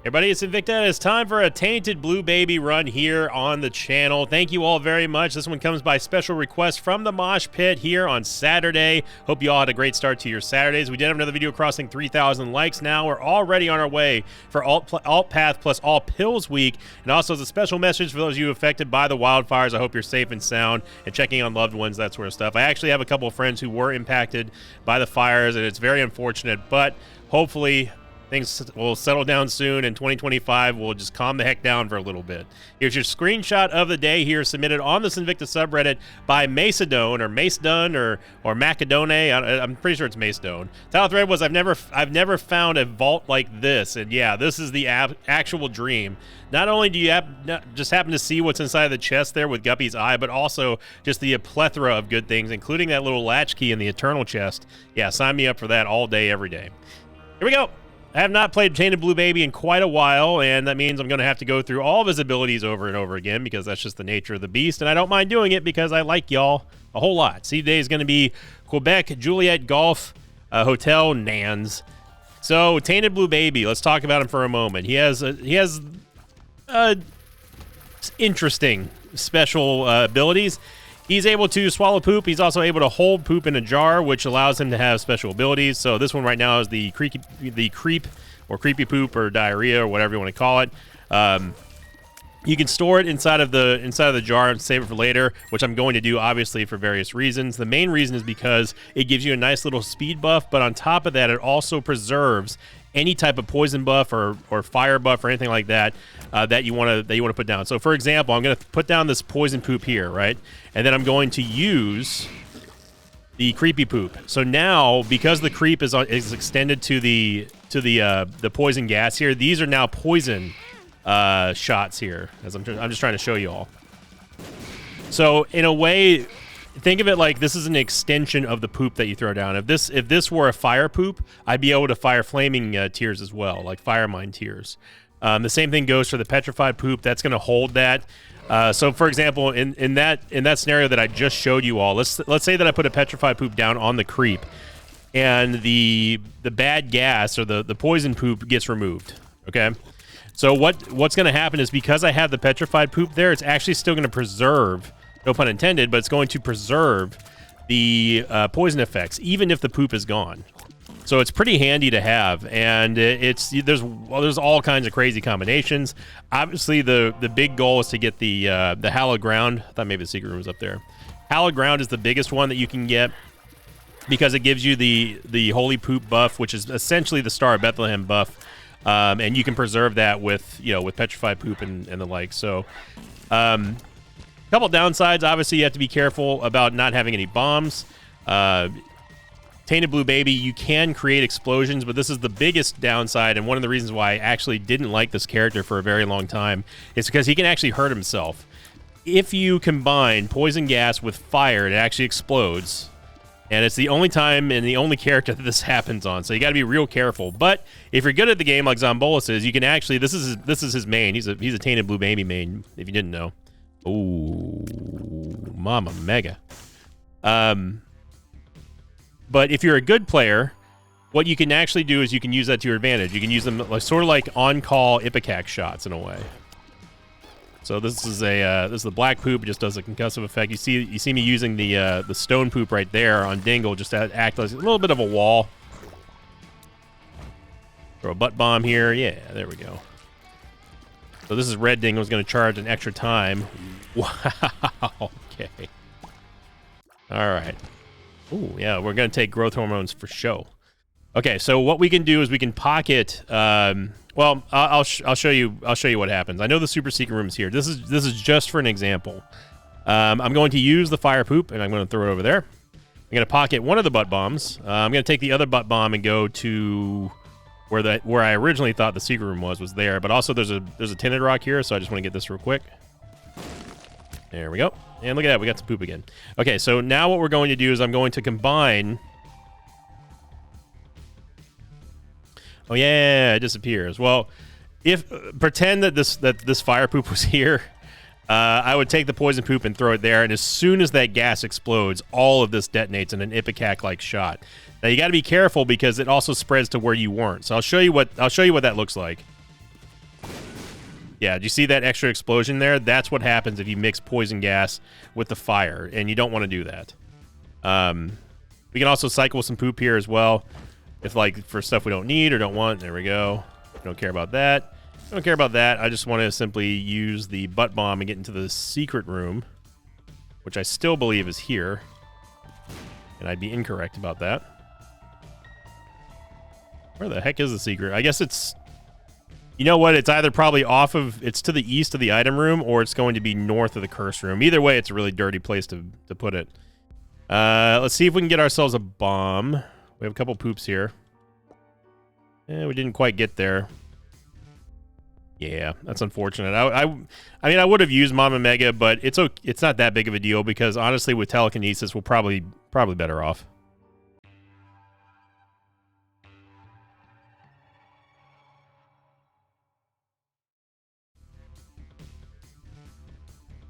Everybody, it's Invicta. It's time for a Tainted Blue Baby run here on the channel. Thank you all very much. This one comes by special request from the Mosh Pit here on Saturday. Hope you all had a great start to your Saturdays. We did have another video crossing 3,000 likes now. We're already on our way for Alt Path plus All Pills Week. And also as a special message for those of you affected by the wildfires, I hope you're safe and sound and checking on loved ones, that sort of stuff. I actually have a couple of friends who were impacted by the fires, and it's very unfortunate, but hopefully things will settle down soon, and 2025 will just calm the heck down for a little bit. Here's your screenshot of the day here, submitted on this Invicta subreddit by Macedone, or Macedone, or Macedone. I'm pretty sure it's Macedone. Title thread was, I've never found a vault like this, and yeah, this is the actual dream. Not only do you just happen to see what's inside the chest there with Guppy's eye, but also just the plethora of good things, including that little latchkey in the Eternal chest. Yeah, sign me up for that all day, every day. Here we go. I have not played Tainted Blue Baby in quite a while, and that means I'm going to have to go through all of his abilities over and over again because that's just the nature of the beast, and I don't mind doing it because I like y'all a whole lot. See, today is going to be Quebec Juliet Golf Hotel Nans. So, Tainted Blue Baby, let's talk about him for a moment. He has interesting special abilities. He's able to swallow poop. He's also able to hold poop in a jar, which allows him to have special abilities. So this one right now is the creep or creepy poop or diarrhea or whatever you want to call it. You can store it inside of the jar and save it for later, which I'm going to do obviously for various reasons. The main reason is because it gives you a nice little speed buff, but on top of that, it also preserves any type of poison buff or fire buff or anything like that that you want to put down. So for example, I'm going to put down this poison poop here, right? And then I'm going to use the creepy poop. So now, because the creep is extended to the poison gas here, these are now poison shots here. As I'm just trying to show you all. So in a way, think of it like this is an extension of the poop that you throw down. If this were a fire poop, I'd be able to fire flaming tears as well, like fire mine tears. The same thing goes for the petrified poop. That's going to hold that. So, for example, in that scenario that I just showed you all, let's say that I put a petrified poop down on the creep, and the bad gas or the poison poop gets removed. Okay. So what's going to happen is because I have the petrified poop there, it's actually still going to preserve. No pun intended, but it's going to preserve the poison effects, even if the poop is gone. So it's pretty handy to have, and there's all kinds of crazy combinations. Obviously, the big goal is to get the Hallowed Ground. I thought maybe the secret room was up there. Hallowed Ground is the biggest one that you can get because it gives you the Holy Poop buff, which is essentially the Star of Bethlehem buff, and you can preserve that with petrified poop and the like. So. Couple downsides, obviously you have to be careful about not having any bombs. Tainted Blue Baby, you can create explosions, but this is the biggest downside, and one of the reasons why I actually didn't like this character for a very long time is because he can actually hurt himself. If you combine poison gas with fire, it actually explodes, and it's the only time and the only character that this happens on, so you got to be real careful. But if you're good at the game like Zombolis is, you can actually, this is his main. He's a Tainted Blue Baby main, if you didn't know. Ooh, mama mega. But if you're a good player, what you can actually do is you can use that to your advantage. You can use them sort of like on-call Ipecac shots in a way. So this is the black poop. It just does a concussive effect. You see me using the stone poop right there on Dingle just to act as a little bit of a wall. Throw a butt bomb here. Yeah, there we go. So this is Red Dingle's going to charge an extra time. Wow. Okay. All right. Ooh, yeah, we're going to take growth hormones for show. Okay, so what we can do is we can pocket. Well, I'll show you what happens. I know the super secret room is here. This is just for an example. I'm going to use the fire poop, and I'm going to throw it over there. I'm going to pocket one of the butt bombs. I'm going to take the other butt bomb and go to where I originally thought the secret room was there, but also there's a tinted rock here, so I just want to get this real quick. There we go. And look at that, we got some poop again. Okay, so now what we're going to do is I'm going to combine. Oh yeah, it disappears. Well, if pretend that this fire poop was here, I would take the poison poop and throw it there, and as soon as that gas explodes, all of this detonates in an Ipecac-like shot. Now you got to be careful because it also spreads to where you weren't. So I'll show you what that looks like. Yeah, do you see that extra explosion there? That's what happens if you mix poison gas with the fire, and you don't want to do that. We can also cycle some poop here as well, if like for stuff we don't need or don't want. There we go. Don't care about that. Don't care about that. I just want to simply use the butt bomb and get into the secret room, which I still believe is here, and I'd be incorrect about that. Where the heck is the secret? I guess it's... You know what? It's either probably off of... It's to the east of the item room, or it's going to be north of the curse room. Either way, it's a really dirty place to put it. Let's see if we can get ourselves a bomb. We have a couple poops here. We didn't quite get there. Yeah, that's unfortunate. I mean, I would have used Mama Mega, but it's not that big of a deal because honestly, with telekinesis, we're probably better off.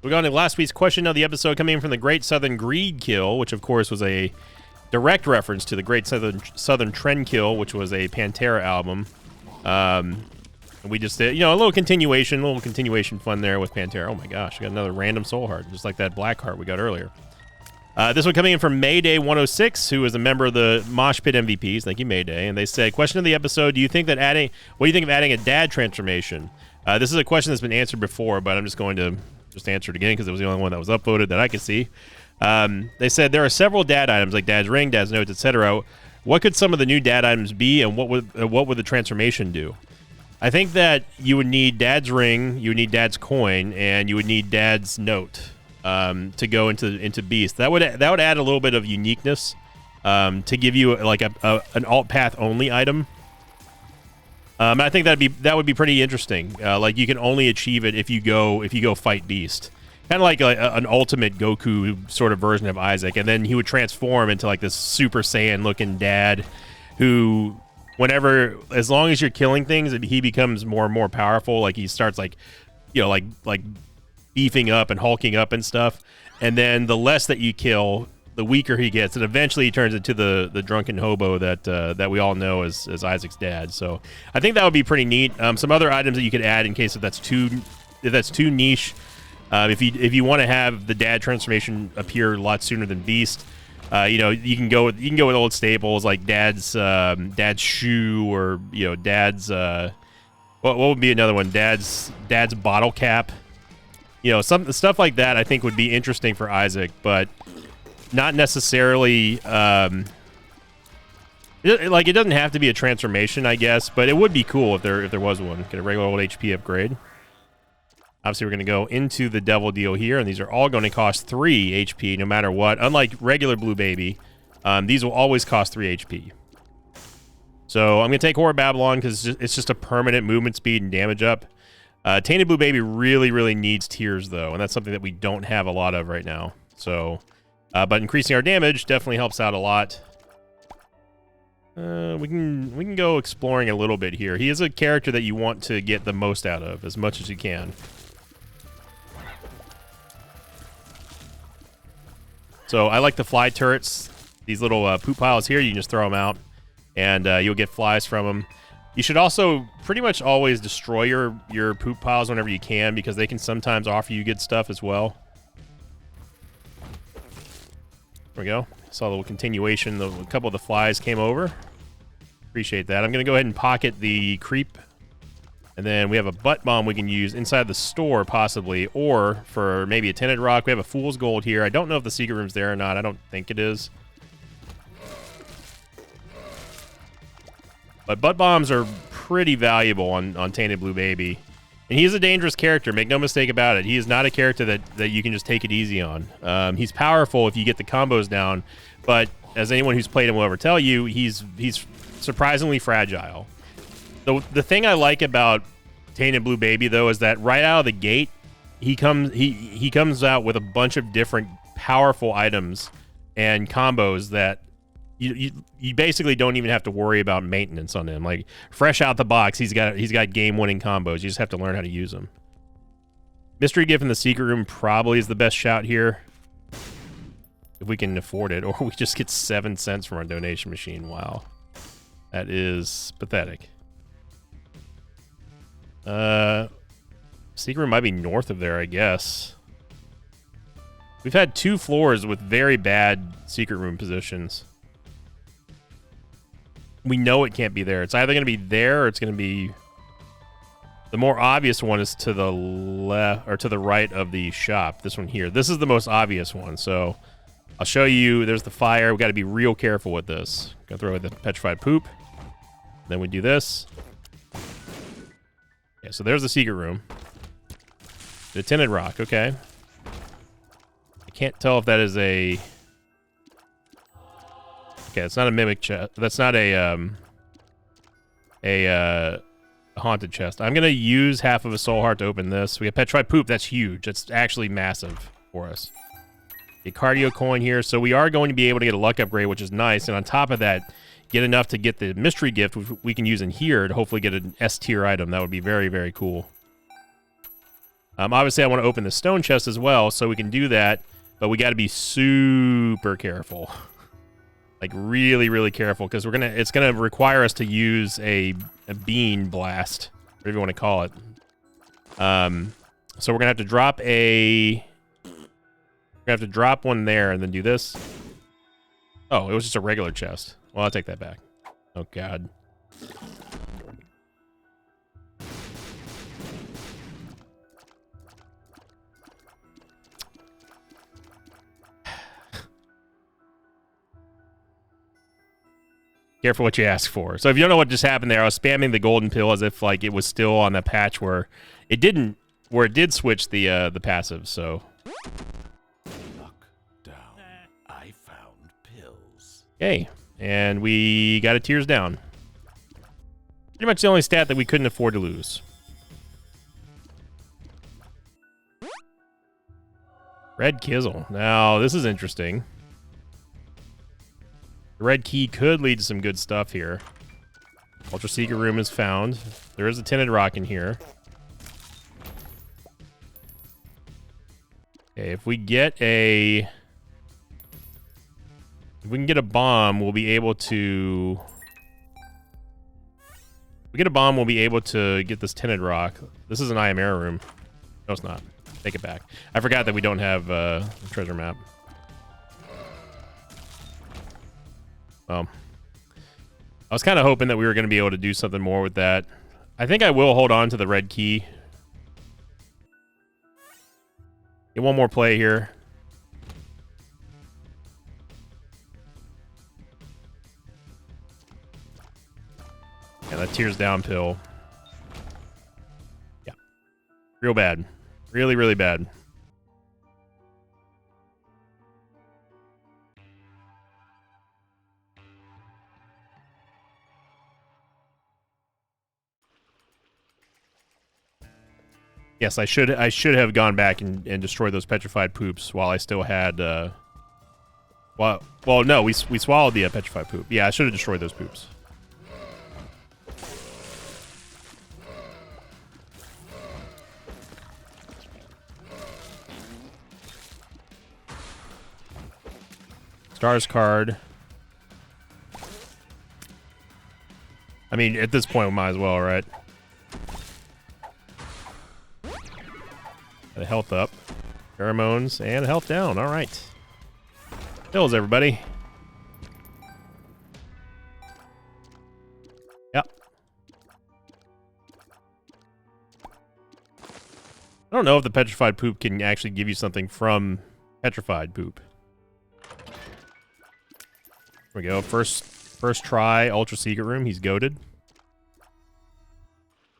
We got into last week's question of the episode coming in from the Great Southern Greed Kill, which of course was a direct reference to the Great Southern Trend Kill, which was a Pantera album. And we just did, you know, a little continuation fun there with Pantera. Oh my gosh, we got another random soul heart, just like that black heart we got earlier. This one coming in from Mayday 106, who is a member of the Mosh Pit MVPs. Thank you, Mayday. And they said, question of the episode, what do you think of adding a dad transformation? This is a question that's been answered before, but I'm just going to just answer it again because it was the only one that was upvoted that I could see. They said there are several dad items like dad's ring, dad's notes, etc. What could some of the new dad items be, and what would the transformation do? I think that you would need dad's ring, you would need dad's coin, and you would need dad's note to go into Beast. That would add a little bit of uniqueness to give you like an alt path only item. I think that would be pretty interesting. Like you can only achieve it if you go fight Beast, kind of like an ultimate Goku sort of version of Isaac, and then he would transform into like this Super Saiyan looking dad, who as long as you're killing things, he becomes more and more powerful. Like he starts like beefing up and hulking up and stuff, and then the less that you kill, the weaker he gets, and eventually he turns into the drunken hobo that we all know as Isaac's dad. So I think that would be pretty neat. Some other items that you could add in case if that's too niche. If you want to have the dad transformation appear a lot sooner than Beast, you can go with old staples like dad's shoe, or dad's what would be another one? Dad's bottle cap. Some stuff like that I think would be interesting for Isaac, but not necessarily. It doesn't have to be a transformation, I guess, but it would be cool if there was one. Get a regular old HP upgrade. Obviously, we're going to go into the devil deal here, and these are all going to cost 3 HP no matter what. Unlike regular Blue Baby, these will always cost 3 HP. So I'm going to take Horror Babylon because it's just a permanent movement speed and damage up. Tainted Blue Baby really, really needs tears, though, and that's something that we don't have a lot of right now. So, but increasing our damage definitely helps out a lot. We can go exploring a little bit here. He is a character that you want to get the most out of, as much as you can. So I like the fly turrets. These little poop piles here, you can just throw them out, and you'll get flies from them. You should also pretty much always destroy your poop piles whenever you can, because they can sometimes offer you good stuff as well. There we go. Saw a little continuation. A couple of the flies came over. Appreciate that. I'm going to go ahead and pocket the creep. And then we have a butt bomb we can use inside the store, possibly, or for maybe a tinted rock. We have a fool's gold here. I don't know if the secret room's there or not. I don't think it is. But butt bombs are pretty valuable on Tainted Blue Baby. And he's a dangerous character, make no mistake about it. He is not a character that you can just take it easy on. He's powerful if you get the combos down, but as anyone who's played him will ever tell you, he's surprisingly fragile. The thing I like about Tainted Blue Baby, though, is that right out of the gate, he comes out with a bunch of different powerful items and combos that you basically don't even have to worry about maintenance on him. Like fresh out the box, he's got game-winning combos. You just have to learn how to use them. Mystery Gift in the secret room probably is the best shout here, if we can afford it, or we just get 7 cents from our donation machine. Wow, that is pathetic. Secret room might be north of there, I guess. We've had 2 floors with very bad secret room positions. We know it can't be there. It's either going to be there or it's going to be... The more obvious one is to the left or to the right of the shop. This one here. This is the most obvious one. So I'll show you. There's the fire. We got to be real careful with this. Gonna throw away the petrified poop. Then we do this. Yeah, so there's the secret room. The tinted rock. Okay. I can't tell if that is a... Okay, it's not a mimic chest. That's not a haunted chest. I'm gonna use half of a soul heart to open this. We have petrified poop. That's huge. That's actually massive for us. A cardio coin here, so we are going to be able to get a luck upgrade, which is nice. And on top of that, get enough to get the mystery gift, which we can use in here to hopefully get an S tier item. That would be very, very cool. Obviously, I want to open the stone chest as well, so we can do that. But we got to be super careful. Like really, really careful, because it's gonna require us to use a bean blast, whatever you want to call it. So we're gonna have to drop one there and then do this. Oh, it was just a regular chest. Well, I'll take that back. Oh God. Careful what you ask for. So if you don't know what just happened there, I was spamming the golden pill as if like it was still on that patch where it did switch the passive. So. Look down. I found pills. Okay, and we got a tears down. Pretty much the only stat that we couldn't afford to lose. Red Kizzle. Now this is interesting. The red key could lead to some good stuff here. Ultra secret room is found. There is a tinted rock in here. Okay, if we can get a bomb, we'll be able to... If we get a bomb, we'll be able to get this tinted rock. This is an Ayamera room. No, it's not. Take it back. I forgot that we don't have a treasure map. I was kind of hoping that we were going to be able to do something more with that. I think I will hold on to the red key. Get one more play here. Yeah, that tears down pill. Yeah. Real bad. Really, really bad. Yes, I should have gone back and destroyed those petrified poops while I still had well no, we swallowed the petrified poop. Yeah, I should have destroyed those poops. Stars card. I mean, at this point we might as well, right? The health up, pheromones, and health down. All right, pills, everybody. Yep. I don't know if the petrified poop can actually give you something from petrified poop. Here we go. First try, ultra secret room. He's goated.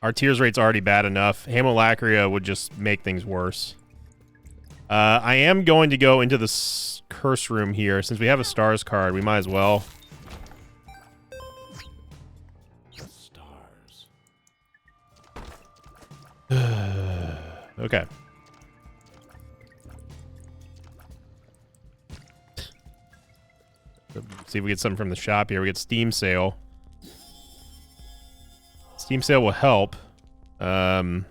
Our tears rate's already bad enough. Hamolacria would just make things worse. I am going to go into the curse room here. Since we have a stars card, we might as well. Stars. Okay. See if we get something from the shop here. We get Steam Sale. Steam Sale will help. Got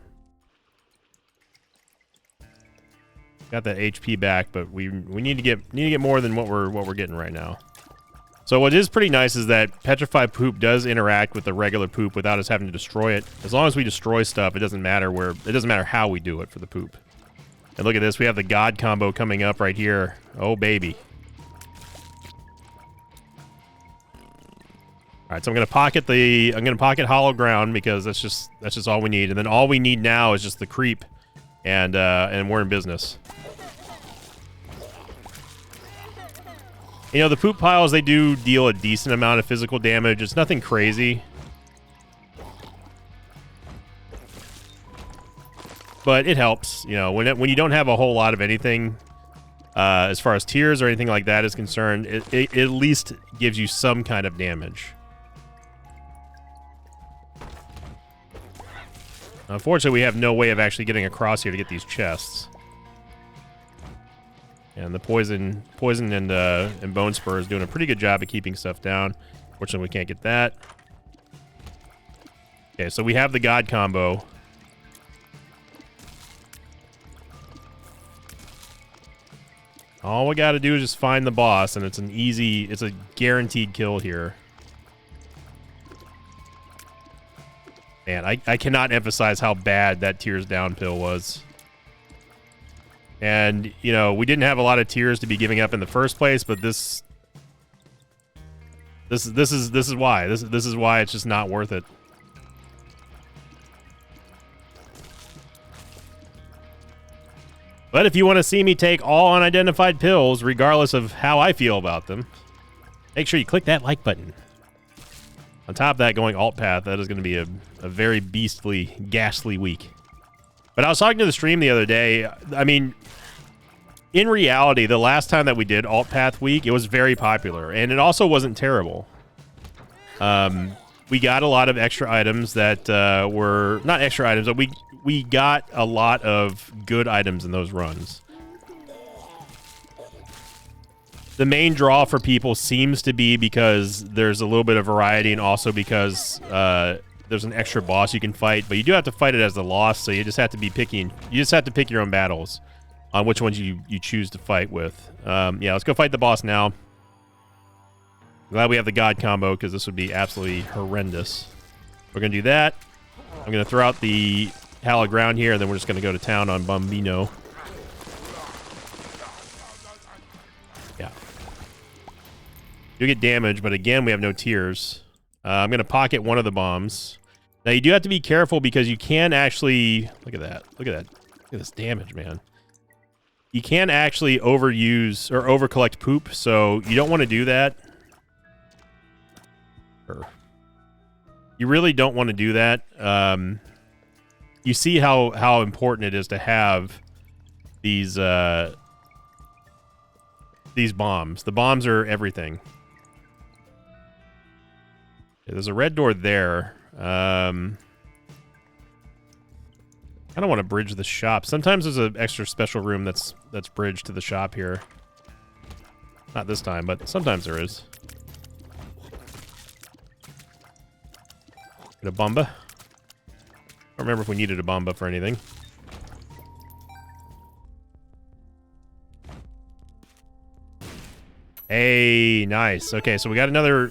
that HP back, but we need to get more than what we're getting right now. So what is pretty nice is that petrified poop does interact with the regular poop without us having to destroy it. As long as we destroy stuff, it doesn't matter how we do it for the poop. And look at this, we have the God combo coming up right here. Oh baby. All right, so I'm gonna pocket hollow ground because that's just all we need, and then all we need now is just the creep, and we're in business. You know, the poop piles, they do deal a decent amount of physical damage. It's nothing crazy. But it helps, you know, when you don't have a whole lot of anything, as far as tiers or anything like that is concerned, it at least gives you some kind of damage. Unfortunately, we have no way of actually getting across here to get these chests. And the poison and bone spur is doing a pretty good job of keeping stuff down. Fortunately, we can't get that. Okay, so we have the God combo. All we gotta do is just find the boss, and it's a guaranteed kill here. Man, I cannot emphasize how bad that tears down pill was. And, you know, we didn't have a lot of tears to be giving up in the first place, but this is why. This is why it's just not worth it. But if you want to see me take all unidentified pills, regardless of how I feel about them, make sure you click that like button. On top of that, going alt path, that is going to be a very beastly, ghastly week. But I was talking to the stream the other day. I mean, in reality, the last time that we did alt path week, it was very popular, and it also wasn't terrible. We got a lot of extra items that were not extra items, but we got a lot of good items in those runs. The main draw for people seems to be because there's a little bit of variety, and also because there's an extra boss you can fight, but you do have to fight it as the lost, so you just have to be picky. You just have to pick your own battles on which ones you choose to fight with. Yeah, let's go fight the boss now. Glad we have the God combo, because this would be absolutely horrendous. We're going to do that. I'm going to throw out the hallowed ground here, and then we're just going to go to town on Bombino. Yeah. You get damage, but again, we have no tears. I'm going to pocket one of the bombs. Now, you do have to be careful, because you can actually... Look at that. Look at that. Look at this damage, man. You can actually overuse or overcollect poop, so you don't want to do that. You really don't want to do that. You see how important it is to have these bombs. The bombs are everything. Okay, there's a red door there. I don't want to bridge the shop. Sometimes there's an extra special room that's bridged to the shop here. Not this time, but sometimes there is. Get a bomba. I don't remember if we needed a bomba for anything. Hey, nice. Okay, so we got another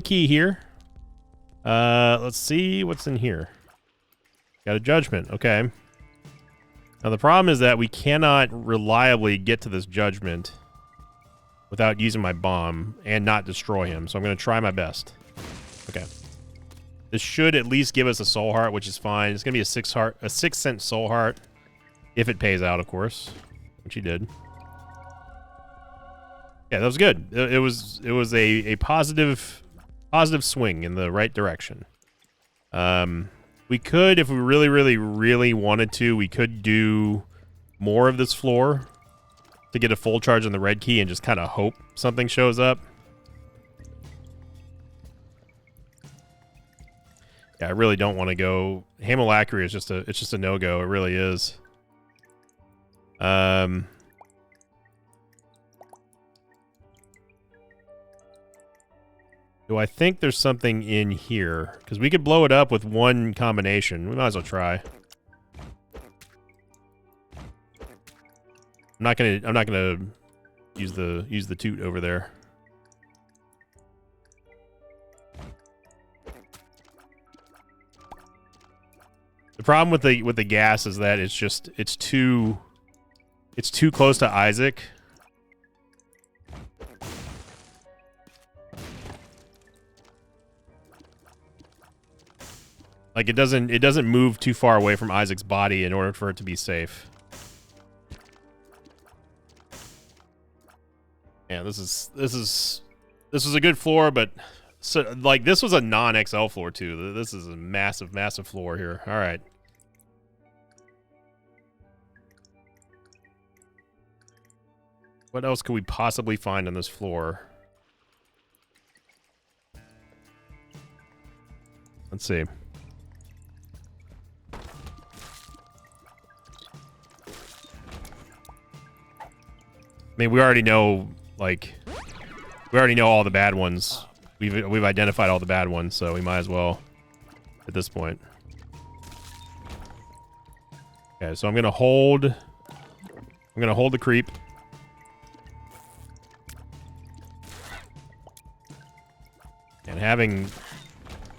key here. Let's see what's in here. Got a judgment. Okay. Now the problem is that we cannot reliably get to this judgment without using my bomb and not destroy him. So I'm going to try my best. Okay. This should at least give us a soul heart, which is fine. It's going to be a 6 cent soul heart if it pays out, of course, which he did. Yeah, that was good. It was a positive swing in the right direction. We could, if we really wanted to, we could do more of this floor to get a full charge on the red key and just kind of hope something shows up. Yeah, I really don't want to go. Hamilacry is just a no-go. It really is. Do I think there's something in here? Because we could blow it up with one combination. We might as well try. I'm not gonna use the toot over there. The problem with the gas is that it's too close to Isaac. Like it doesn't move too far away from Isaac's body in order for it to be safe. Yeah, this is a good floor, but so like this was a non-XL floor too. This is a massive, massive floor here. All right. What else could we possibly find on this floor? Let's see. I mean, we already know, like, we already know all the bad ones. We've identified all the bad ones, so we might as well at this point. Okay, so I'm gonna hold the creep. And having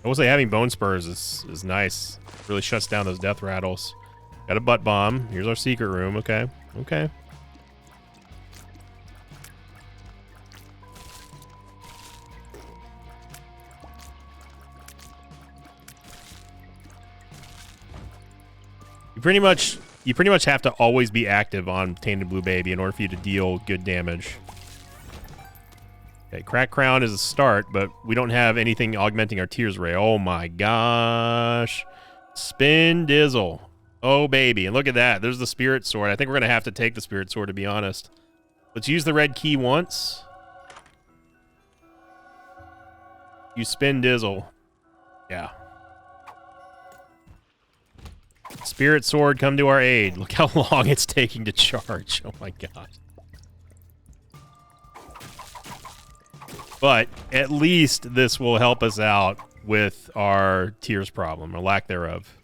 bone spurs is nice. Really shuts down those death rattles. Got a butt bomb. Here's our secret room. Okay. Okay. You pretty much have to always be active on Tainted Blue Baby in order for you to deal good damage. Okay, Crack Crown is a start, but we don't have anything augmenting our Tears Ray. Oh my gosh. Spin Dizzle. Oh baby, and look at that. There's the Spirit Sword. I think we're going to have to take the Spirit Sword, to be honest. Let's use the red key once. You Spin Dizzle. Yeah. Spirit Sword, come to our aid. Look how long it's taking to charge. Oh my god. But at least this will help us out with our tears problem, or lack thereof.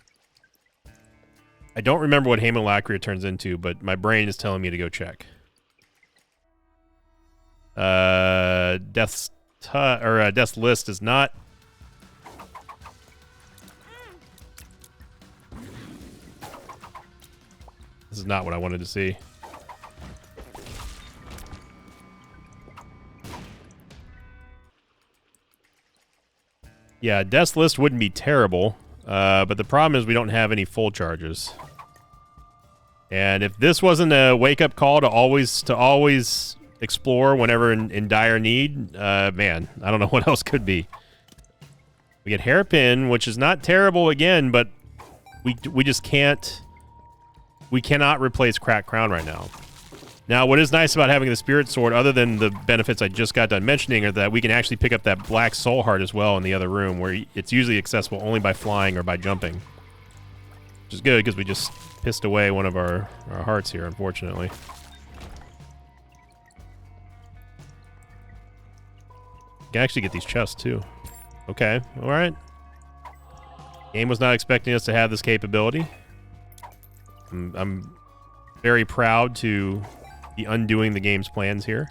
I don't remember what Haemolacria turns into, but my brain is telling me to go check. Death's List is not. This is not what I wanted to see. Yeah, Death's List wouldn't be terrible, but the problem is we don't have any full charges. And if this wasn't a wake-up call to always explore whenever in dire need, man, I don't know what else could be. We get Hairpin, which is not terrible again, but we just can't. We cannot replace Cracked Crown right now. Now, what is nice about having the Spirit Sword, other than the benefits I just got done mentioning, are that we can actually pick up that Black Soul Heart as well in the other room, where it's usually accessible only by flying or by jumping. Which is good, because we just pissed away one of our hearts here, unfortunately. You can actually get these chests, too. Okay, alright. Game was not expecting us to have this capability. I'm very proud to be undoing the game's plans here.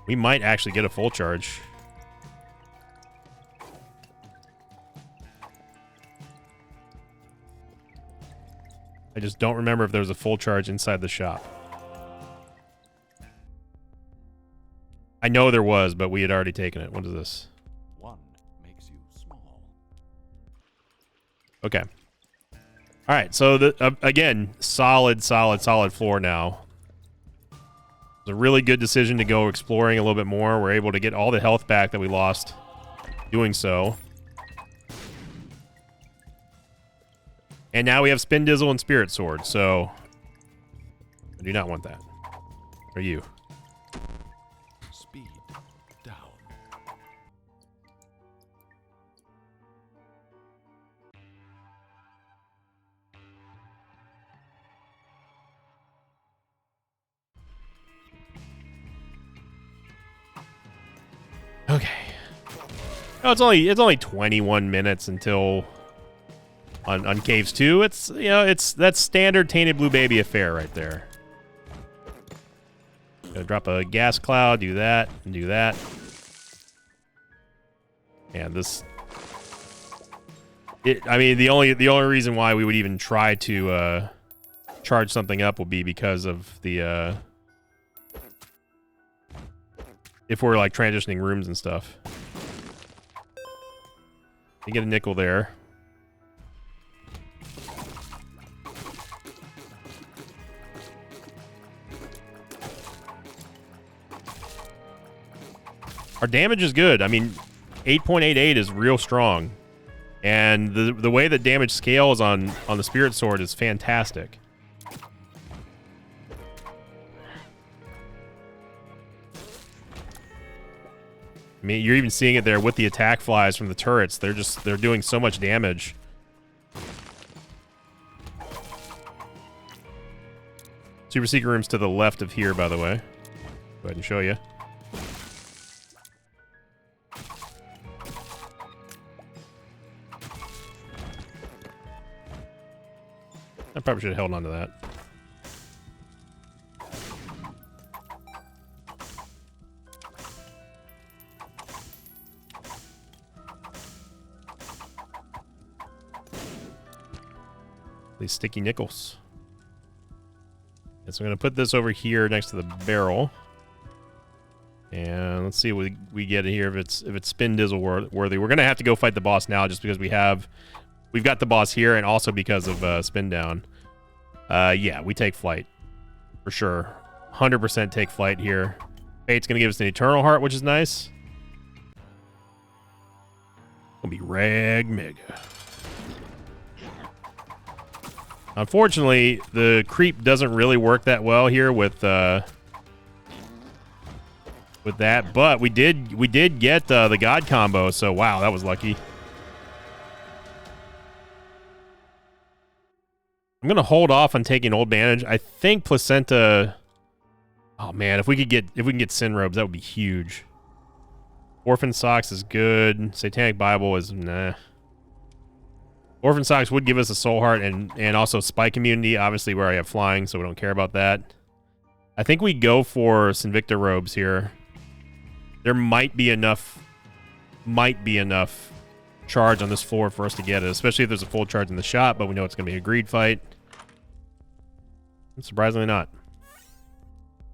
We might actually get a full charge. I just don't remember if there was a full charge inside the shop. I know there was, but we had already taken it. What is this? One makes you small. Okay. All right, so again, solid floor now. It's a really good decision to go exploring a little bit more. We're able to get all the health back that we lost doing so. And now we have Spin Dizzle and Spirit Sword, so I do not want that. Or you. Speed down. Okay. Oh, it's only 21 minutes until on Caves 2. It's, you know, that's standard Tainted Blue Baby affair right there. Gonna drop a gas cloud, do that, and do that. And this I mean, the only reason why we would even try to charge something up will be because of the if we're like transitioning rooms and stuff. You get a nickel there. Our damage is good. I mean, 8.88 is real strong. And the way that damage scales on the Spirit Sword is fantastic. I mean, you're even seeing it there with the attack flies from the turrets. They're doing so much damage. Super Secret Room's to the left of here, by the way. Go ahead and show you. I probably should have held on to that. These sticky nickels. And so I'm going to put this over here next to the barrel. And let's see what we get here if it's spin dizzle worthy. We're going to have to go fight the boss now just because we've got the boss here and also because of spin down. Yeah, we take flight. For sure. 100% take flight here. Fate's going to give us an Eternal Heart, which is nice. Gonna be Rag Mega. Unfortunately, the creep doesn't really work that well here with that, but we did get the God combo, so wow, that was lucky. I'm gonna hold off on taking Old Bandage. I think Placenta. Oh man, if we can get Sin Robes, that would be huge. Orphan Socks is good. Satanic Bible is nah. Orphan Socks would give us a Soul Heart and also Spike immunity, obviously where I have flying, so we don't care about that. I think we go for Sinvicta Robes here. There might be enough charge on this floor for us to get it, especially if there's a full charge in the shop, but we know it's going to be a greed fight. Surprisingly not.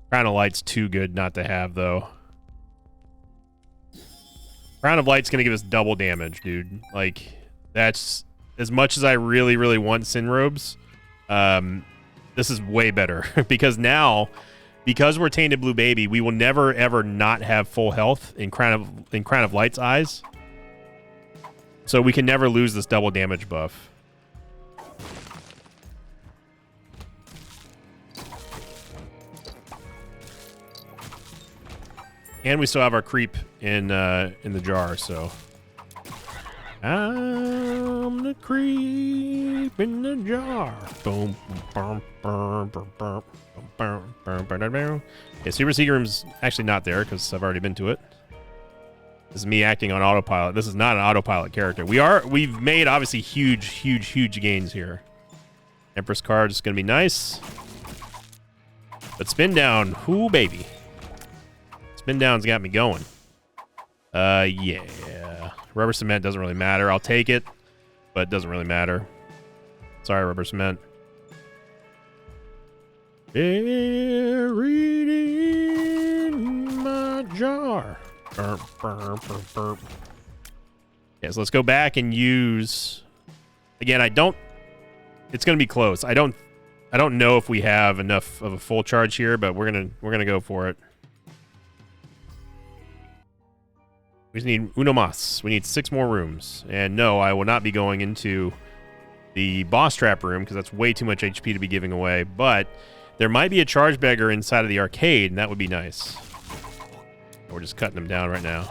Crown of Light's too good not to have, though. Crown of Light's going to give us double damage, dude. Like, that's... As much as I really, really want Sin Robes, this is way better. Because now, because we're Tainted Blue Baby, we will never, ever not have full health in Crown of Light's eyes. So we can never lose this double damage buff. And we still have our creep in the jar, so... I'm the creep in the jar. Boom, boom, boom, boom, boom, boom, boom, boom, boom. Okay, Super Secret Room's actually not there because I've already been to it. This is me acting on autopilot. This is not an autopilot character. We've made obviously huge gains here. Empress card is gonna be nice. But spin down, whoo baby. Spin down's got me going. Yeah. Rubber cement doesn't really matter. I'll take it, but it doesn't really matter. Sorry, rubber cement. Buried in my jar. Burp, burp, burp, burp. Yeah, so let's go back and use. Again, it's gonna be close. I don't know if we have enough of a full charge here, but we're gonna go for it. We just need uno mas. We need 6 more rooms. And no, I will not be going into the boss trap room because that's way too much HP to be giving away. But there might be a charge beggar inside of the arcade, and that would be nice. We're just cutting them down right now.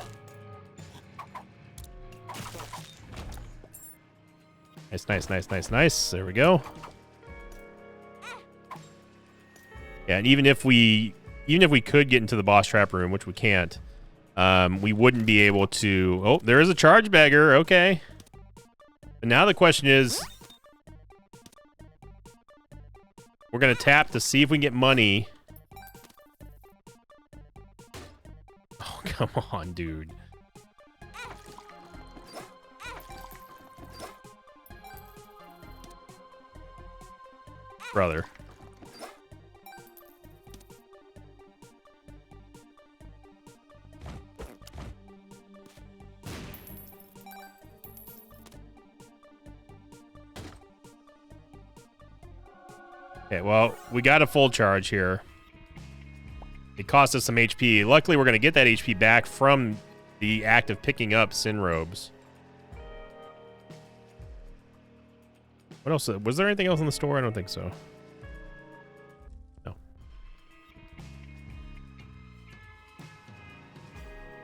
Nice. There we go. Yeah, and even if we could get into the boss trap room, which we can't, we wouldn't be able to... Oh, there is a charge beggar. Okay. But now the question is... We're going to tap to see if we can get money. Oh, come on, dude. Brother. Okay, well, we got a full charge here. It cost us some HP. Luckily, we're going to get that HP back from the act of picking up Sin Robes. What else? Was there anything else in the store? I don't think so. No.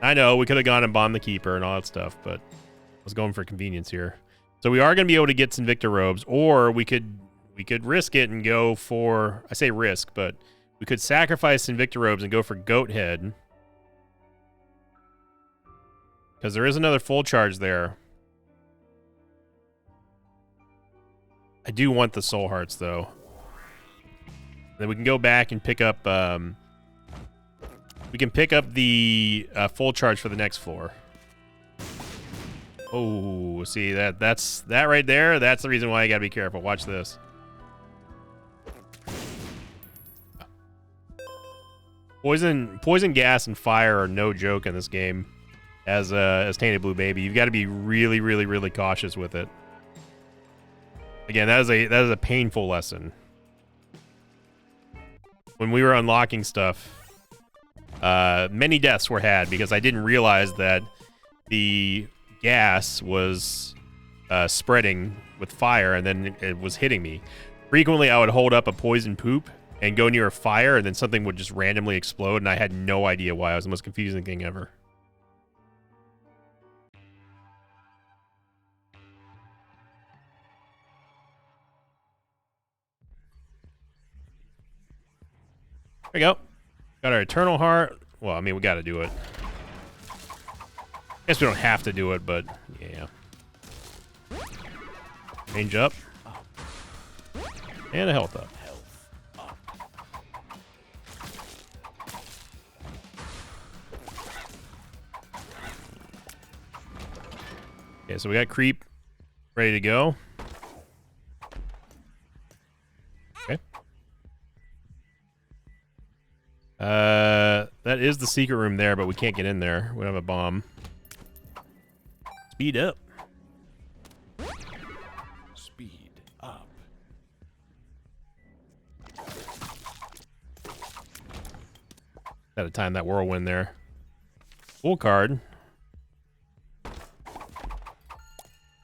I know, we could have gone and bombed the Keeper and all that stuff, but I was going for convenience here. So we are going to be able to get some Victor Robes, or we could risk it and go for, I say risk, but we could sacrifice Invicta Robes and go for Goat Head. Because there is another full charge there. I do want the Soul Hearts, though. Then we can go back and pick up, we can pick up the full charge for the next floor. Oh, see, that right there, that's the reason why you gotta be careful. Watch this. Poison gas and fire are no joke in this game. As Tainted Blue Baby, you've got to be really, really, really cautious with it. Again, that is a painful lesson. When we were unlocking stuff, many deaths were had because I didn't realize that the gas was spreading with fire, and then it was hitting me. Frequently, I would hold up a poison poop and go near a fire, and then something would just randomly explode, and I had no idea why. It was the most confusing thing ever. There we go. Got our Eternal Heart. Well, I mean, we got to do it. Guess we don't have to do it, but yeah. Range up. And a health up. Okay, so we got Creep ready to go. Okay. That is the secret room there, but we can't get in there. We don't have a bomb. Speed up. Speed up. Had to time that whirlwind there. Full card.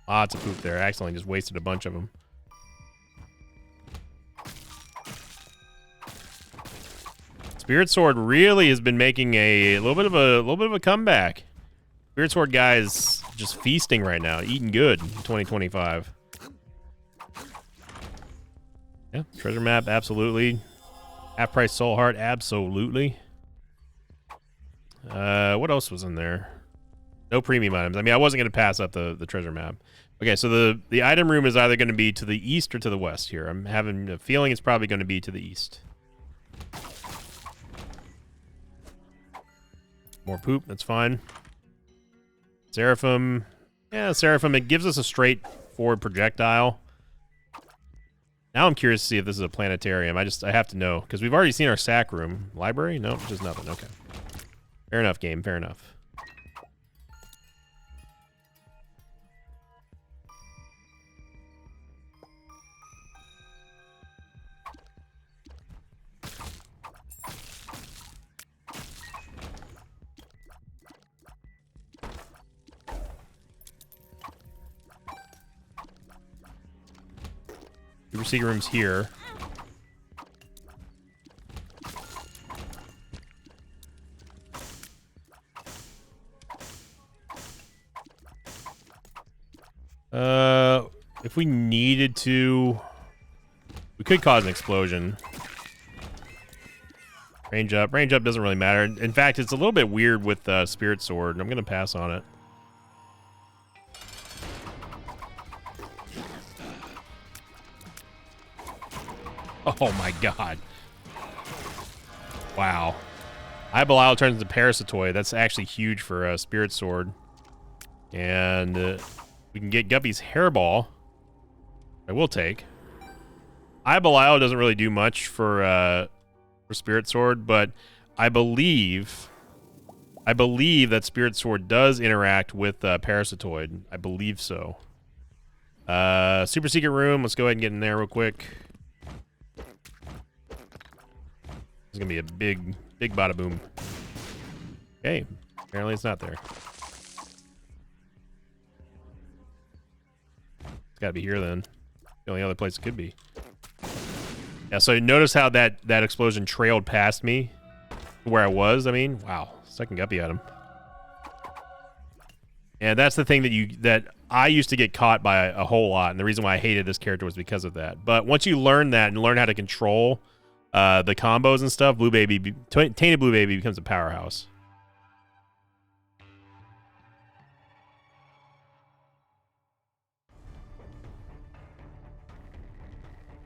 Lots of poop there. I accidentally just wasted a bunch of them. Spirit Sword really has been making a little bit of a comeback. Spirit Sword guy is just feasting right now, eating good in 2025. Yeah, treasure map, absolutely. Half price Soul Heart, absolutely. What else was in there? No premium items. I mean, I wasn't going to pass up the treasure map. Okay, so the item room is either going to be to the east or to the west here. I'm having a feeling it's probably going to be to the east. More poop, that's fine. Seraphim. Yeah, Seraphim, it gives us a straightforward projectile. Now I'm curious to see if this is a planetarium. I have to know, because we've already seen our sack room. Library? No, just nothing. Okay. Fair enough, game. Fair enough. Super secret room's here. If we needed to, we could cause an explosion. Range up. Range up doesn't really matter. In fact, it's a little bit weird with Spirit Sword, and I'm going to pass on it. Oh my god. Wow. Eye Belial turns into Parasitoid. That's actually huge for Spirit Sword. And we can get Guppy's Hairball. I will take. Eye Belial doesn't really do much for Spirit Sword, but I believe that Spirit Sword does interact with Parasitoid. I believe so. Super secret room. Let's go ahead and get in there real quick. It's gonna be a big bada boom. Okay, apparently it's not there. It's gotta be here then. The only other place it could be. Yeah, so notice how that explosion trailed past me where I was. I mean, wow, second guppy at him. And that's the thing that I used to get caught by a whole lot, and the reason why I hated this character was because of that. But once you learn that and learn how to control the combos and stuff, Tainted Blue Baby becomes a powerhouse.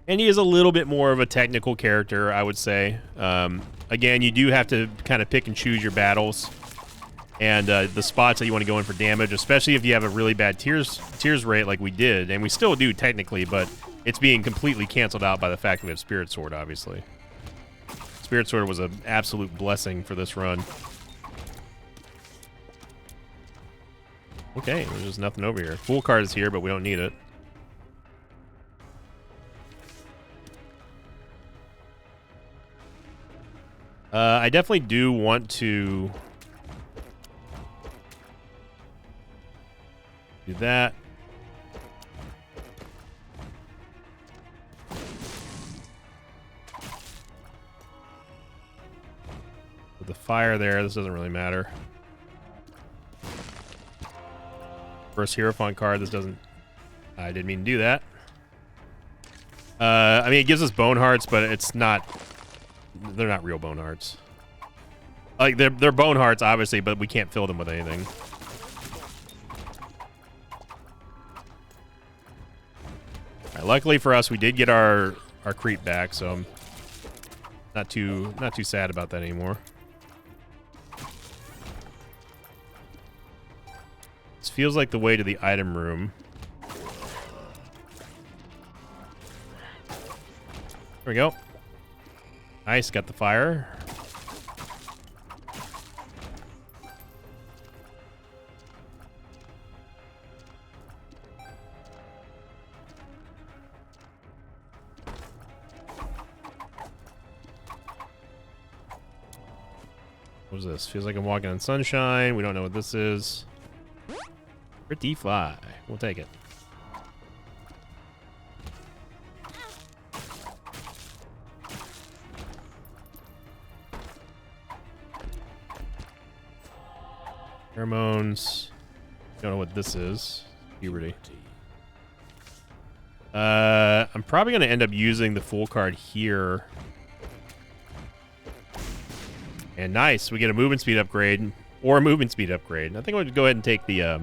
And he is a little bit more of a technical character, I would say. Again, you do have to kind of pick and choose your battles and the spots that you want to go in for damage, especially if you have a really bad tears rate like we did, and we still do technically, but it's being completely canceled out by the fact that we have Spirit Sword, obviously. Spirit Sword was an absolute blessing for this run. Okay, there's just nothing over here. Fool card is here, but we don't need it. I definitely do want to do that. With the fire there, this doesn't really matter. First Hierophant card, this doesn't... I didn't mean to do that. I mean, it gives us Bone Hearts, but it's not... They're not real Bone Hearts. Like, they're Bone Hearts, obviously, but we can't fill them with anything. Alright, luckily for us, we did get our creep back, so I'm not too sad about that anymore. This feels like the way to the item room. There we go. Nice, got the fire. What is this? Feels like I'm walking on sunshine. We don't know what this is. Pretty fly. We'll take it. Pheromones. Don't know what this is. Puberty. I'm probably going to end up using the Fool card here. And nice, we get a movement speed upgrade or a movement speed upgrade. I think I'm going to go ahead and take the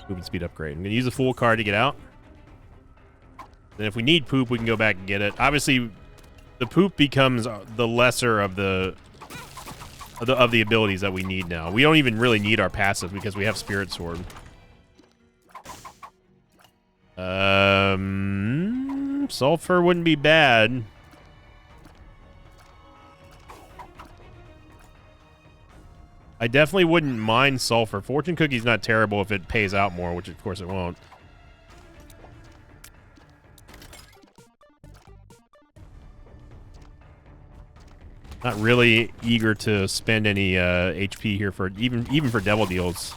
movement speed upgrade. I'm going to use the Fool card to get out. Then if we need poop, we can go back and get it. Obviously, the poop becomes the lesser of the abilities that we need now. We don't even really need our passive because we have Spirit Sword. Sulfur wouldn't be bad. I definitely wouldn't mind Sulfur. Fortune Cookie's not terrible if it pays out more, which of course it won't. Not really eager to spend any HP here for even for Devil Deals.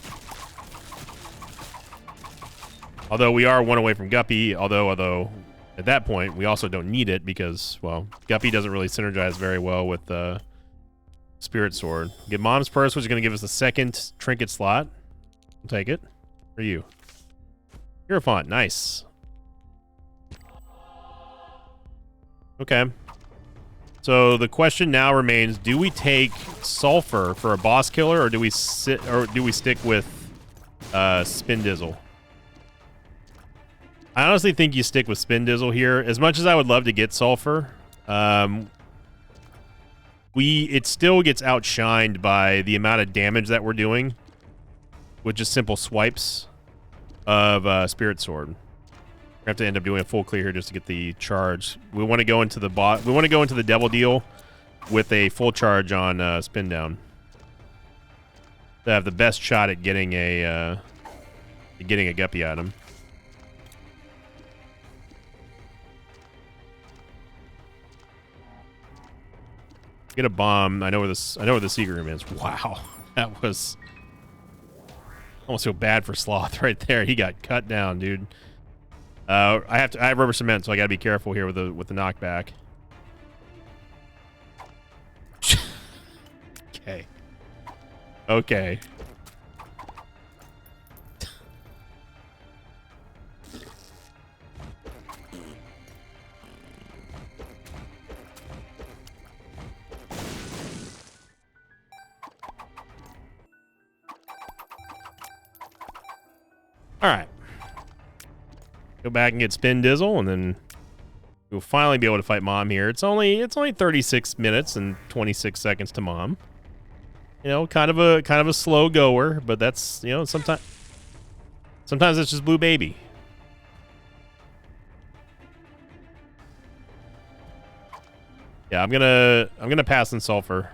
Although we are one away from Guppy, although at that point we also don't need it because, well, Guppy doesn't really synergize very well with Spirit Sword. Get Mom's Purse, which is going to give us the second trinket slot. We'll take it. For you. Hierophant, nice. Okay. So the question now remains: do we take Sulfur for a boss killer, or do we stick with Spindizzle? I honestly think you stick with Spindizzle here. As much as I would love to get Sulfur, it still gets outshined by the amount of damage that we're doing with just simple swipes of Spirit Sword. have to end up doing a full clear here just to get the charge. We want to go into the bot. We want to go into the devil deal with a full charge on spin down. To have the best shot at getting a guppy at him. Get a bomb. I know where the secret room is. Wow, that was almost feel bad for Sloth right there. He got cut down, dude. I have rubber cement, so I gotta be careful here with the knockback. Okay. Okay. All right. Go back and get Spin Dizzle, and then we'll finally be able to fight Mom here. It's only 36 minutes and 26 seconds to Mom. You know, kind of a slow goer, but that's, you know, sometimes it's just Blue Baby. Yeah, I'm gonna pass in Sulfur.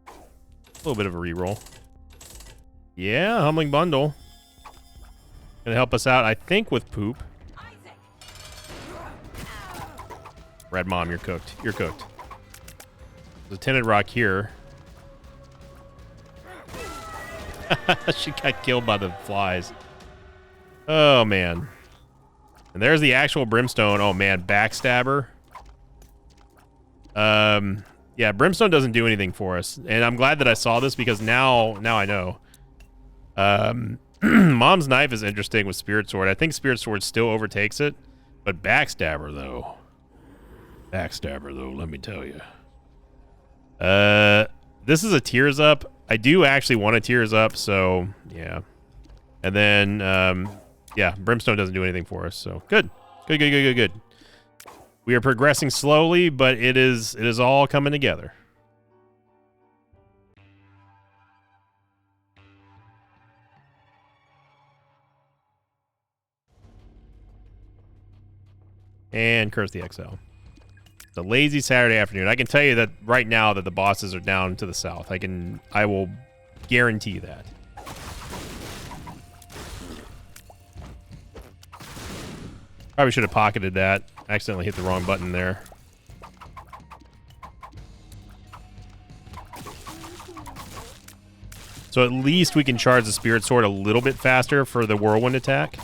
A little bit of a reroll. Yeah, Humbling Bundle. Gonna help us out, I think, with Poop. Red Mom, you're cooked. You're cooked. There's a Tinted Rock here. She got killed by the flies. Oh, man. And there's the actual Brimstone. Oh, man. Backstabber. Yeah, Brimstone doesn't do anything for us. And I'm glad that I saw this because now I know. Mom's Knife is interesting with Spirit Sword. I think Spirit Sword still overtakes it. But Backstabber, though. Backstabber, though, let me tell you. This is a Tears Up. I do actually want a Tears Up, so yeah. And then, yeah, Brimstone doesn't do anything for us, so good. Good. We are progressing slowly, but it is all coming together. And Curse the XL. It's a lazy Saturday afternoon. I can tell you that right now that the bosses are down to the south. I will guarantee that. Probably should have pocketed that. I accidentally hit the wrong button there. So at least we can charge the Spirit Sword a little bit faster for the Whirlwind attack.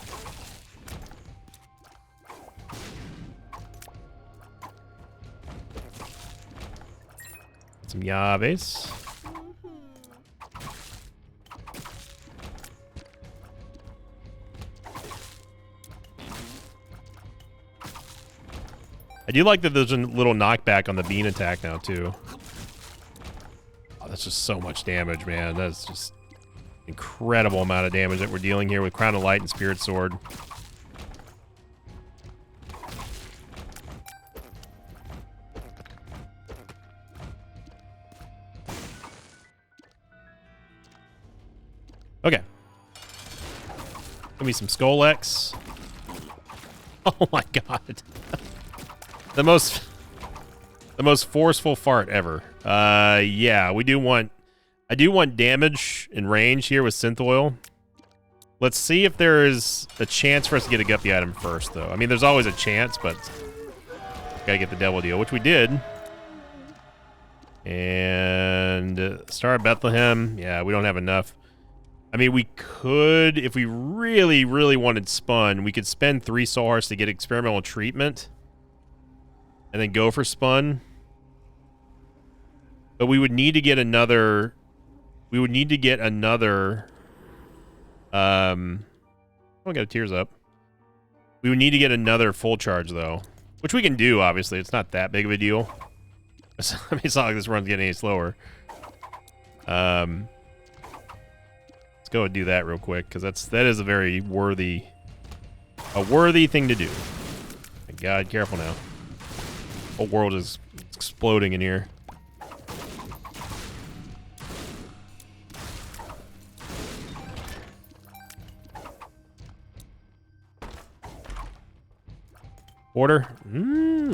Some Yaves. I do like that there's a little knockback on the bean attack now, too. Oh, that's just so much damage, man. That's just incredible amount of damage that we're dealing here with Crown of Light and Spirit Sword. Okay. Give me some Skull X. Oh my god. The most forceful fart ever. Yeah, I do want damage and range here with Synth Oil. Let's see if there is a chance for us to get a Guppy item first, though. I mean, there's always a chance, but gotta get the Devil Deal, which we did. And Star of Bethlehem. Yeah, we don't have enough. I mean, we could, if we really, really wanted Spun, we could spend 3 Soul Hearts to get Experimental Treatment. And then go for Spun. But we would need to get another... We would need to get another... I don't got a Tears Up. We would need to get another full charge, though. Which we can do, obviously. It's not that big of a deal. I mean, it's not like this run's getting any slower. Let's go and do that real quick, because that is a very worthy thing to do. My God, careful now. The whole world is exploding in here. Quarter?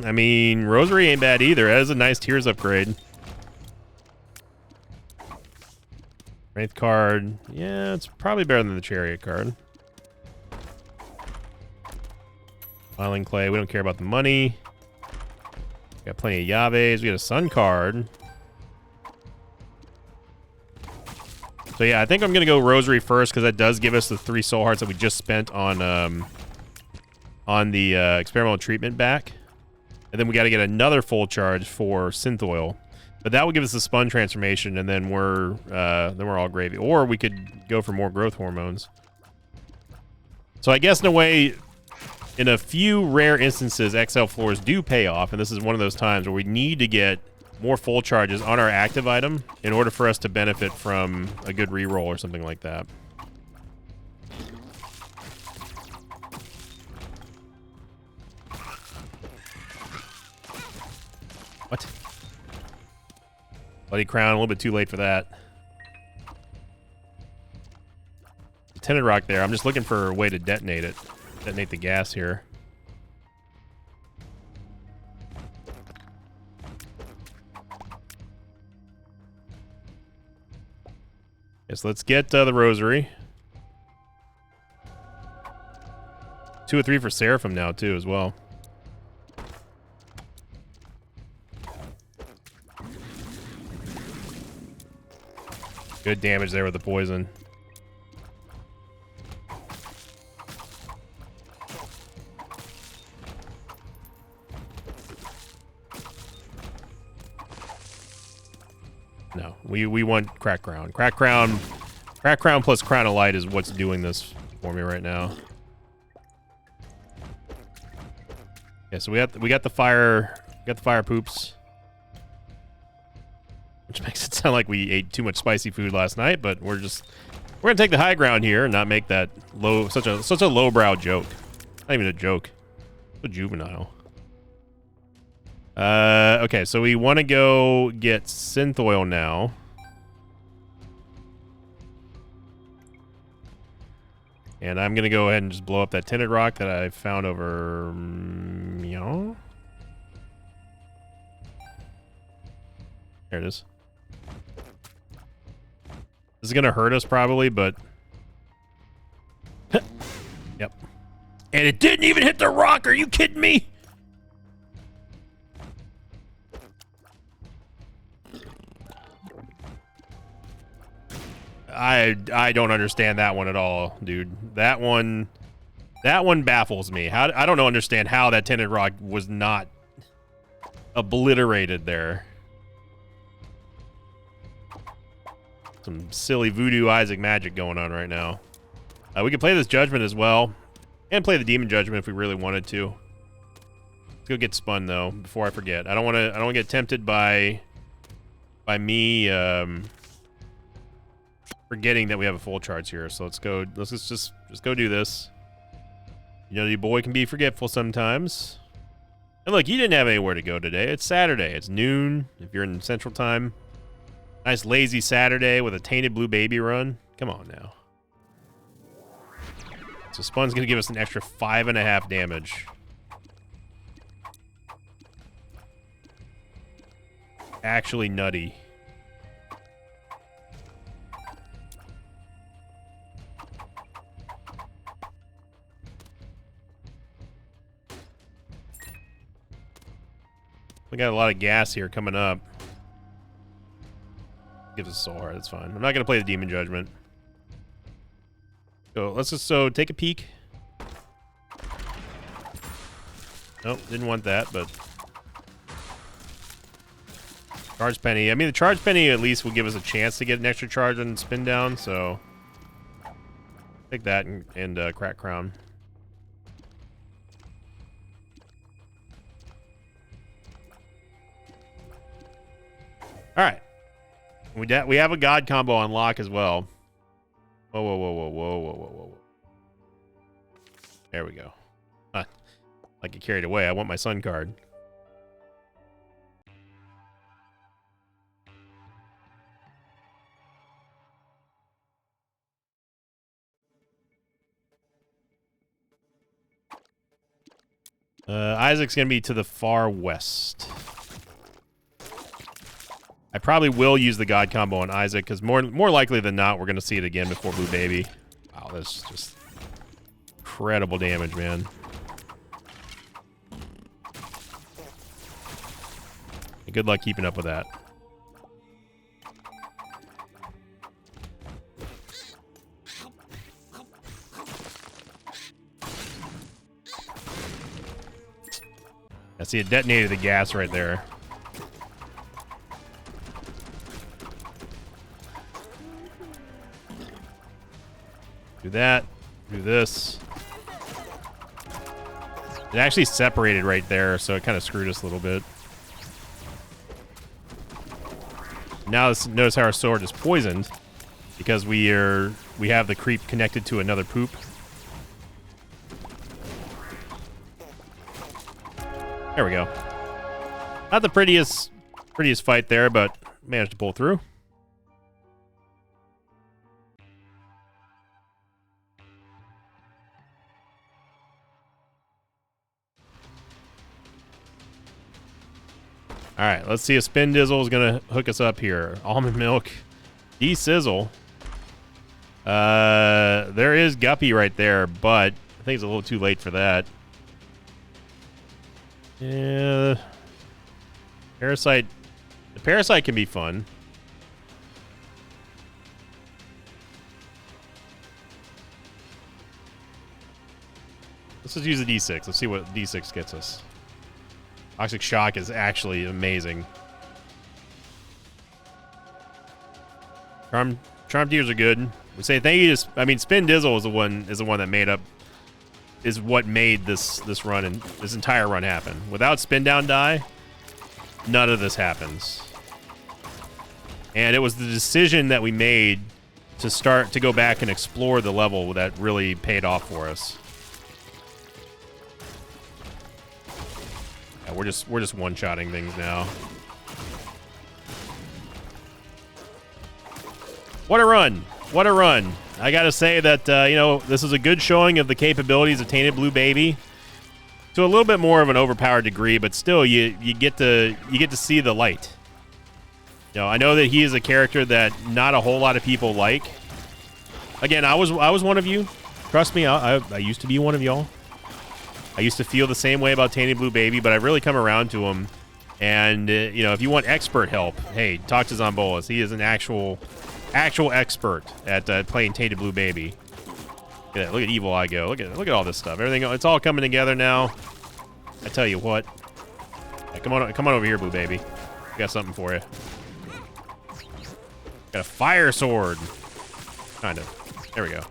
I mean, Rosary ain't bad either. That is a nice tiers upgrade. Wraith card. Yeah, it's probably better than the Chariot card. Filing Clay. We don't care about the money. Got plenty of Yaves. We got a Sun card. So yeah, I think I'm going to go Rosary first because that does give us the 3 soul hearts that we just spent on the experimental treatment back. And then we got to get another full charge for Synth Oil. But that will give us the Spun transformation, and then we're all gravy. Or we could go for more growth hormones. So I guess in a way, in a few rare instances, XL floors do pay off, and this is one of those times where we need to get more full charges on our active item in order for us to benefit from a good reroll or something like that. What? Bloody Crown, a little bit too late for that. Tinted Rock there. I'm just looking for a way to detonate it. Detonate the gas here. Yes, let's get the Rosary. 2 or 3 for Seraphim now, too, as well. Good damage there with the poison. No, we want Crack Crown. Crack Crown plus Crown of Light is what's doing this for me right now. Yeah, so we got the fire poops. Which makes it sound like we ate too much spicy food last night, but we're gonna take the high ground here and not make that such a lowbrow joke. Not even a joke. So juvenile. Okay, so we want to go get Synth Oil now. And I'm gonna go ahead and just blow up that Tinted Rock that I found over Meow. There it is. This is gonna hurt us probably, but yep. And it didn't even hit the rock. Are you kidding me? I don't understand that one at all, dude. That one baffles me. I don't understand how that Tinted Rock was not obliterated there. Some silly voodoo Isaac magic going on right now. We could play this Judgment as well, and play the Demon Judgment if we really wanted to. Let's go get Spun though before I forget. I don't want to get tempted by me forgetting that we have a full charge here. So let's go. Let's just go do this. You know, your boy can be forgetful sometimes. And look, you didn't have anywhere to go today. It's Saturday. It's noon if you're in Central Time. Nice lazy Saturday with a Tainted Blue Baby run. Come on now. So Spun's going to give us an extra 5.5 damage. Actually nutty. We got a lot of gas here coming up. Gives us a soul heart, that's fine. I'm not gonna play the Demon Judgment. So let's just take a peek. Nope, didn't want that, but Charge Penny. I mean, the Charge Penny at least will give us a chance to get an extra charge on Spin Down, so take that and Crack Crown. All right. We have a God combo on lock as well. Whoa, whoa, whoa, whoa, whoa, whoa, whoa, whoa. There we go. Huh. I get carried away. I want my Sun card. Isaac's going to be to the far west. I probably will use the God combo on Isaac, because more likely than not, we're going to see it again before Blue Baby. Wow, that's just incredible damage, man. Good luck keeping up with that. I see it detonated the gas right there. Do that. Do this. It actually separated right there, so it kind of screwed us a little bit. Now notice how our sword is poisoned because we have the creep connected to another poop. There we go. Not the prettiest fight there, but managed to pull through. All right, let's see if Spin Dizzle is going to hook us up here. Almond Milk. De-Sizzle. There is Guppy right there, but I think it's a little too late for that. Yeah. Parasite. The Parasite can be fun. Let's just use the D6. Let's see what D6 gets us. Toxic Shock is actually amazing. Charm Tears are good. We say thank you to, I mean, Spin Dizzle is the one that is what made this run and this entire run happen. Without Spin Down Die, none of this happens. And it was the decision that we made to go back and explore the level that really paid off for us. Yeah, we're just one-shotting things now. What a run! What a run! I gotta say that you know, this is a good showing of the capabilities of Tainted Blue Baby. To a little bit more of an overpowered degree, but still, you get to see the light. You know, I know that he is a character that not a whole lot of people like. Again, I was one of you. Trust me, I used to be one of y'all. I used to feel the same way about Tainted Blue Baby, but I've really come around to him. And you know, if you want expert help, hey, talk to Zombolas. He is an actual expert at playing Tainted Blue Baby. Look at that. Look at Evil Eye go. Look at all this stuff. Everything. It's all coming together now. I tell you what. Yeah, come on over here, Blue Baby. We got something for you. Got a fire sword. Kind of. There we go.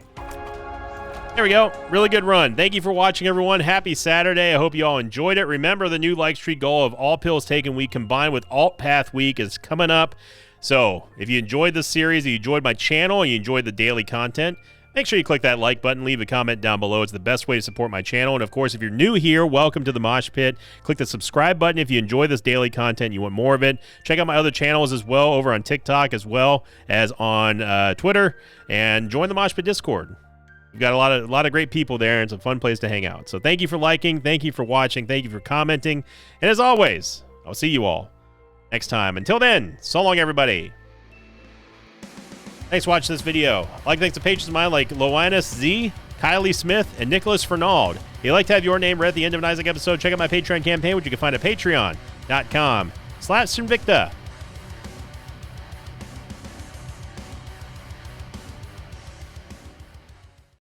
There we go. Really good run. Thank you for watching, everyone. Happy Saturday. I hope you all enjoyed it. Remember, the new like streak goal of all pills taken week combined with alt path week is coming up. So if you enjoyed this series, you enjoyed my channel, and you enjoyed the daily content, make sure you click that like button, leave a comment down below. It's the best way to support my channel. And of course, if you're new here, welcome to the Mosh Pit. Click the subscribe button if you enjoy this daily content and you want more of it. Check out my other channels as well over on TikTok as well as on Twitter. And join the Mosh Pit Discord. We've got a lot of great people there, and it's a fun place to hang out. So thank you for liking, thank you for watching, thank you for commenting. And as always, I'll see you all next time. Until then, so long, everybody. Thanks for watching this video. Thanks to patrons of mine like Loanus Z, Kylie Smith, and Nicholas Fernald. If you'd like to have your name read at the end of an Isaac episode, check out my Patreon campaign, which you can find at patreon.com/Sinvicta.